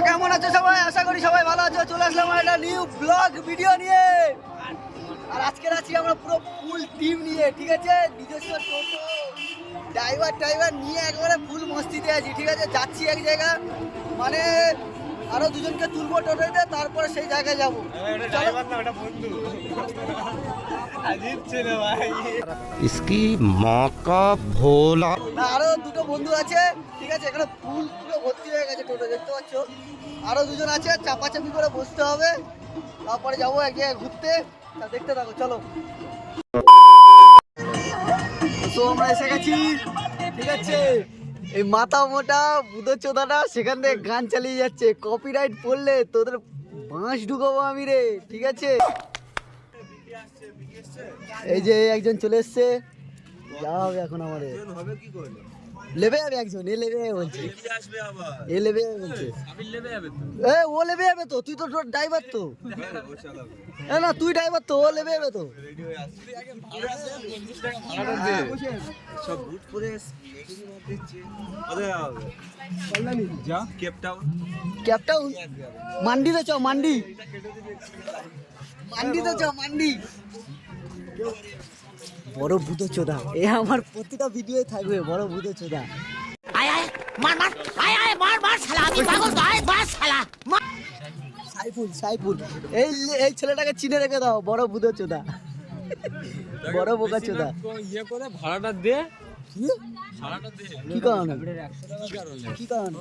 কেমন আছো সবাই? আশা করি সবাই ভালো আছো। চলে আসলাম একটা নিউ ব্লগ ভিডিও নিয়ে। আর আজকের আছি আমরা পুরো ফুল টিম নিয়ে, ঠিক আছে? নিজস্ব টোটো ড্রাইভার নিয়ে একবারে ফুল মস্তিতে আছি, ঠিক আছে? যাচ্ছি এক জায়গা, মানে আরো দুজনকে তুলবো টোটোতে, তারপরে সেই জায়গায় যাবো। इसकी माँ का भोला। আরো দুটো বন্ধু আছে, ঠিক আছে? এখানে ফুল পুরো ভর্তি হয়ে গেছে টোটো, দেখতে পাচ্ছ? আরো দুজন আছে, চাপাচাপি করে বসতে হবে, তারপরে যাবো এক জায়গায় ঘুরতে। তা দেখতে থাকো, চলো। তো আমরা এসে গেছি, ঠিক আছে? এই মাথা মোটা বুধো চোদাটা সেখান থেকে গান চালিয়ে যাচ্ছে। কপিরাইট পড়লে তোদের বাঁশ ঢুকাবো আমি রে, ঠিক আছে? এই যে একজন চলে এসছে, যা হবে এখন আমাদের লেবে যাবে একজন, এ লেবে যাবে বলছে, এ লেবে যাবে বলছে। এ ও লেবে যাবে তো, তুই তো ড্রাইভার তো। না তুই ড্রাইভার তো, ও লেবে যাবে তো। ক্যাপটাউন মান্ডিতে চ, মান্ডিতে চ, মান্ডি। বড় ভূতো চোদা, এ আমার প্রতিটা ভিডিওতে থাকবে, বড় ভূতো চোদা। সাইফুল এই ছেলেটাকে চিনে রেখে দাও, বড় ভূতো চোদা, বড় বোকা চোদা। ইয়ে করে ভাড়াটা দে, কি কারণ? কি কারণ?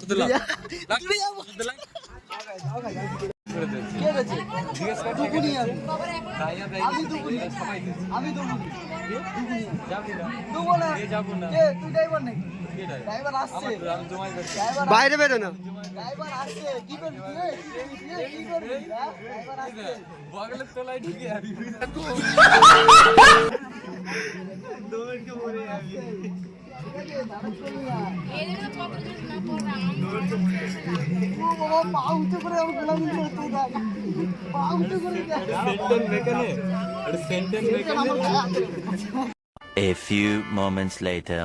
বাইরে বেরো না। A few moments later.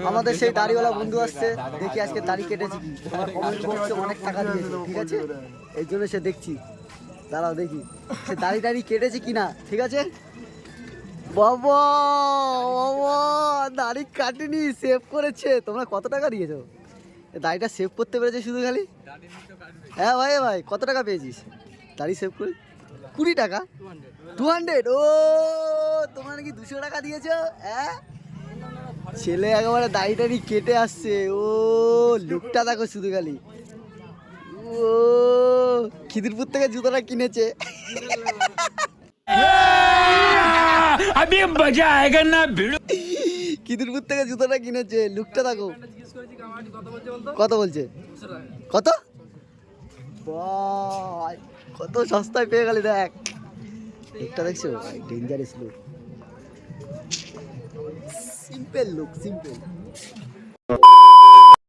আমাদের সেই দাড়িওয়ালা বন্ধু আসছে, দেখি আজকে দাড়ি কেটেছে কি। কমেন্ট বক্সে অনেক টাকা দিয়েছে, ঠিক আছে? এই জন্য সে দেখছি, দাঁড়াও দেখি সে দাড়ি কেটেছে কিনা, ঠিক আছে? বাবা দাড়ি কাটেনি, সেভ করেছে। তোমরা কত টাকা দিয়েছো? দাড়িটা সেভ করতে পেরেছে শুধু খালি? হ্যাঁ ভাই কত টাকা পেয়েছিস দাড়ি সেভ করে? 20 টাকা, 200। ও তোমরা নাকি 200 টাকা দিয়েছো? হ্যাঁ, ছেলে একেবারে দাড়ি কেটে আসছে। ও লুকটা দেখো শুধু খালি। ও খিদিরপুর থেকে জুতোটা কিনেছে। খিদিরপুর থেকে জুতোটা কিনেছে, লুকটা দেখো। কত বলছে? কত? কত সস্তায় পেয়ে গেলি, দেখ লুকটা দেখছো? Dangerous look, simple look, simple.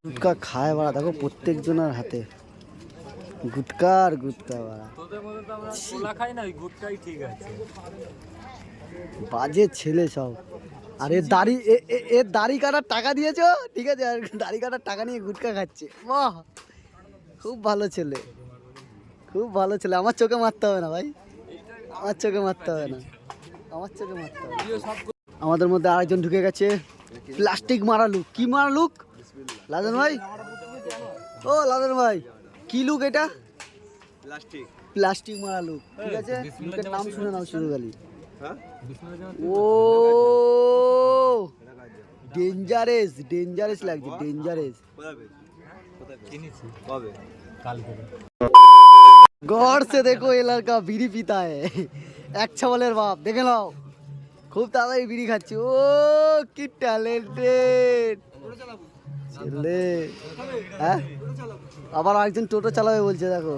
গুটকা খায় বাড়া, দেখো প্রত্যেক জনের হাতে গুটকা আর গুটকা বাড়া। বাজে ছেলে সব। আর এর দাড়ি কাটার টাকা দিয়েছো, ঠিক আছে? আর দাড়ি কাটার টাকা নিয়ে গুটকা খাচ্ছে। বাহ, খুব ভালো ছেলে, খুব ভালো ছেলে। আমার চোখে মারতে হবে না ভাই, আমার চোখে মারতে হবে না, আমার চোখে মারতে হবে। আমাদের মধ্যে আরেকজন ঢুকে গেছে, প্লাস্টিক মারা লুক। কি মারা লুক লাদেন ভাই? ও লাদেন ভাই, কি লুক এটা? প্লাস্টিক মারা লুক, ঠিক আছে? লুকের নাম শুনে নাও শুরু খালি। ও ডেঞ্জারাস লাগছে, ডেঞ্জারাস। गौर से देखो ये लड़का बीड़ी पीता है, एक छवलेर बाप, देखे नाओ खूब ताड़ाताड़ी बीड़ी खाচ্ছে। ও কি ট্যালেন্টেড ছেলে। হ্যাঁ, আবার আরেকজন টোটো চালাবে বলছে, দেখো।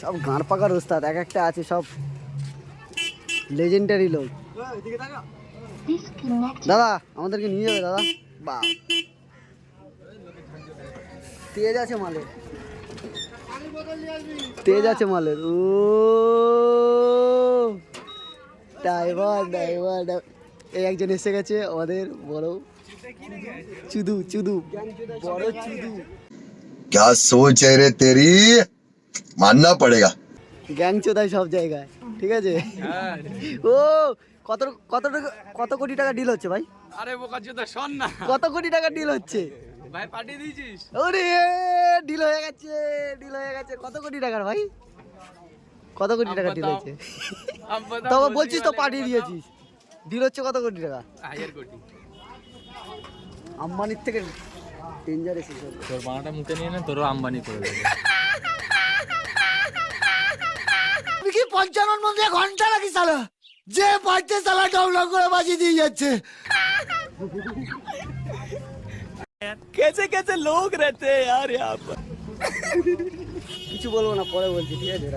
সব গাঁড় পাকার ওস্তাদ, এক একটা আছে, সব লেজেন্ডারি লোক। দাদা আমাদেরকে নিয়ে যাবে দাদা। বা তেজ আছে মালের, তেজ আছে মালের। ও ড্রাইভার ড্রাইভার, এই একজন এসে গেছে আমাদের বড় চুদু, চুদু বড় চুদু। क्या सोच है रे तेरी, मानना पड़ेगा। গ্যাং চোদাই সব জায়গায়, ঠিক আছে। ও কত কত কত কোটি টাকা ডিল হচ্ছে ভাই? আরে বোকা চোদা শোন না কত কোটি টাকা ডিল হচ্ছে ভাই, পাঠিয়ে দিয়েছিস? ওরে ডিল হয়ে গেছে, ডিল হয়ে গেছে। কত কোটি টাকার ভাই? কত কোটি টাকা ডিল হয়েছে? তবে বলছিস তো পাঠিয়ে দিয়েছিস, ডিল হচ্ছে কত কোটি টাকা? 1000 কোটি। আম্বানির থেকে ডেঞ্জার এসেছে। তোর বানাটা মুখে নিয়ে না, তোরও আম্বানি করে দেবে। তুমি কি 55 মধ্যে ঘন্টা নাকি সালা, যে বাজছে সালা ডাউনলোড করে বাজিয়ে দিয়ে যাচ্ছে। कैसे कैसे लोग रहते हैं यार यहाँ पर। কিছু বলবো না, পরে বলছি, ঠিক আছে।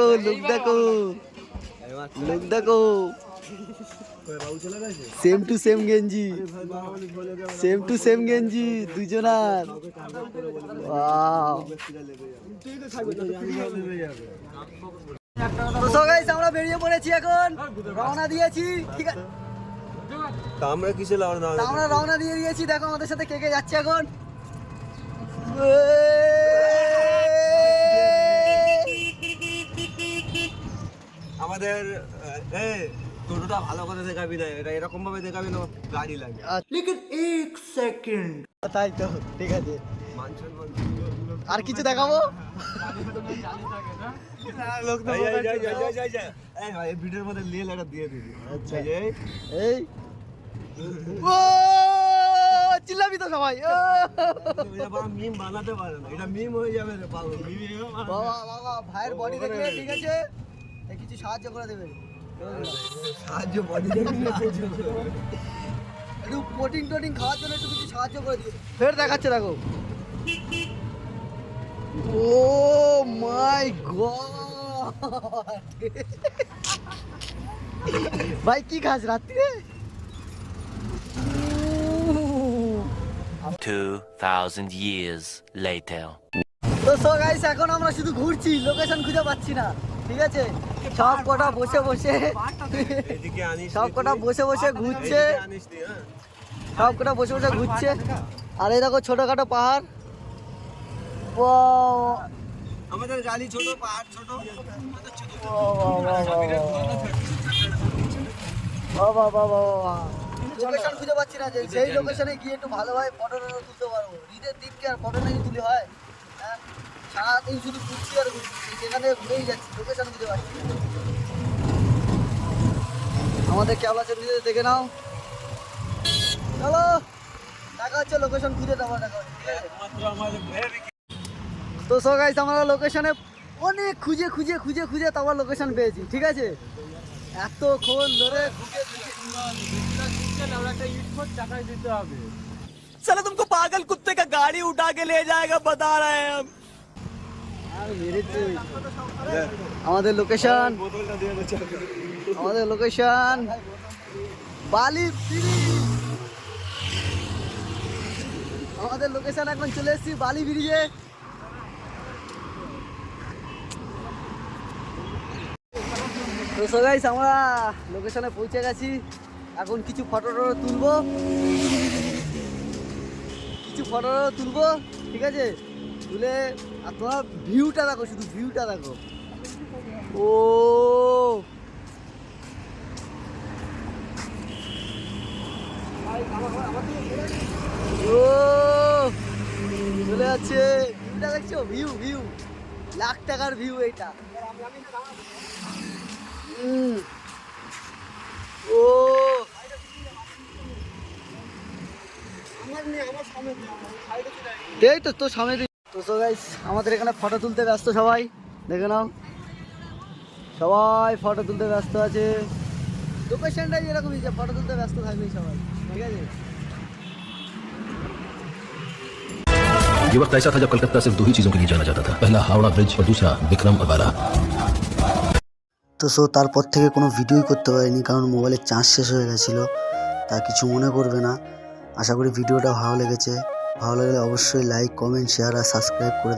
ও লুক দেখো, লুক দেখো, সেম টু সেম গেঞ্জি, সেম টু সেম গেঞ্জি দুজনার। ওয়াও। তো গাইস আমরা বেরিয়ে পড়েছি, এখন রওনা দিয়েছি, ঠিক আছে। আমরা কিসে লাউনা? আমরা রওনা দিয়ে দিয়েছি। দেখো আমাদের সাথে কে কে যাচ্ছে এখন। আমাদের টোটোটা ভালো করে দেখাবি না, এটা এরকম ভাবে দেখাবি না গাড়ি লাগে। লেকিন 1 সেকেন্ড, তাই তো, ঠিক আছে। আর কিছু দেখাবো? ভিডিওর মধ্যে লীল একটা দিয়ে দিবি। আচ্ছা এই ও চিল্লাবি তো সবাই। মিম বানাতে পারে না, এটা মিম হয়ে যাবে রে বাবু। বাবা বাবা ভাইয়ের বডি দেখলে, ঠিক আছে, কিছু সাহায্য করে দেবে। সাহায্য বডি একটু প্রোটিন টোটিন খাওয়ার জন্য একটু কিছু সাহায্য করে দিবে। ফের দেখাচ্ছে, দেখো। ও মাই গড, ভাই কি খাস রাত্রে? 2000 years later. তো সো গাইস এখন আমরা শুধু ঘুরছি, লোকেশন খুঁজে পাচ্ছি না, ঠিক আছে। সব কটা বসে বসে, সব কটা বসে বসে ঘুরছে, সব কটা বসে বসে ঘুরছে। আর এই দেখো ছোটখাটো পাহাড়। আমাদের গাড়ি ছোট, পাহাড় ছোট। লোকেশন খুঁজে পাচ্ছি না, যে সেই লোকেশনে গিয়ে একটু ভালোভাবে ফটো তুলতে পারবো। ঈদের দিনকে আর ফটো নাকি তুলে হয়? হ্যাঁ, সারাদিন শুধু ঘুরছি আর ঘুরছি, সেখানে ঘুরেই যাচ্ছি, লোকেশন খুঁজে পাচ্ছি না। আমাদের ক্যাবলা চেপে দেখে নাও, চলো দেখা হচ্ছে লোকেশন খুঁজে দেওয়া, দেখা হচ্ছে, ঠিক আছে। তো সো গাইস আমরা লোকেশনে অনেক খুঁজে খুঁজে খুঁজে খুঁজে তারপর লোকেশন পেয়েছি, ঠিক আছে। এতক্ষণ ধরে টাকায় দিতে হবে। साला तुमको पागल कुत्ते का गाड़ी उठा के ले जाएगा, बता रहे हैं हम। আমাদের লোকেশন, আমাদের লোকেশন বালি ব্রিজ। আমাদের লোকেশন এখন চলে এসেছি বালি ব্রিজে। তো সো গাইস আমরা লোকেশনে পৌঁছে গেছি, এখন কিছু ফটো তুলবো, কিছু ফটো তুলবো, ঠিক আছে। তুলে আর তোমার ভিউটা দেখো, শুধু ভিউটা দেখো। ও ও চলে যাচ্ছে, ভিউটা দেখছো, ভিউ ভিউ লাখ টাকার ভিউ এইটা। ও এই তো তোর সামনে। তো সো গাইস আমাদের এখানে ফটো তুলতে ব্যস্ত সবাই, দেখে নাও, সবাই ফটো তুলতে ব্যস্ত আছে। লোকেশনটাই এরকমই, যে ফটো তুলতে ব্যস্ত থাকবেই সবাই, ঠিক আছে। ये वक्त ऐसा था जब कलकत्ता सिर्फ दो ही चीजों के लिए जाना जाता था, पहला हावड़ा ब्रिज और दूसरा विक्रम अवारा। তো তারপর থেকে কোনো ভিডিওই করতে পারিনি, কারণ মোবাইলের চার্জ শেষ হয়ে গেছিলো। তা কিছু মনে করবে না। আশা করি ভিডিওটা ভালো লেগেছে। ভালো লাগলে অবশ্যই লাইক, কমেন্ট, শেয়ার আর সাবস্ক্রাইব করে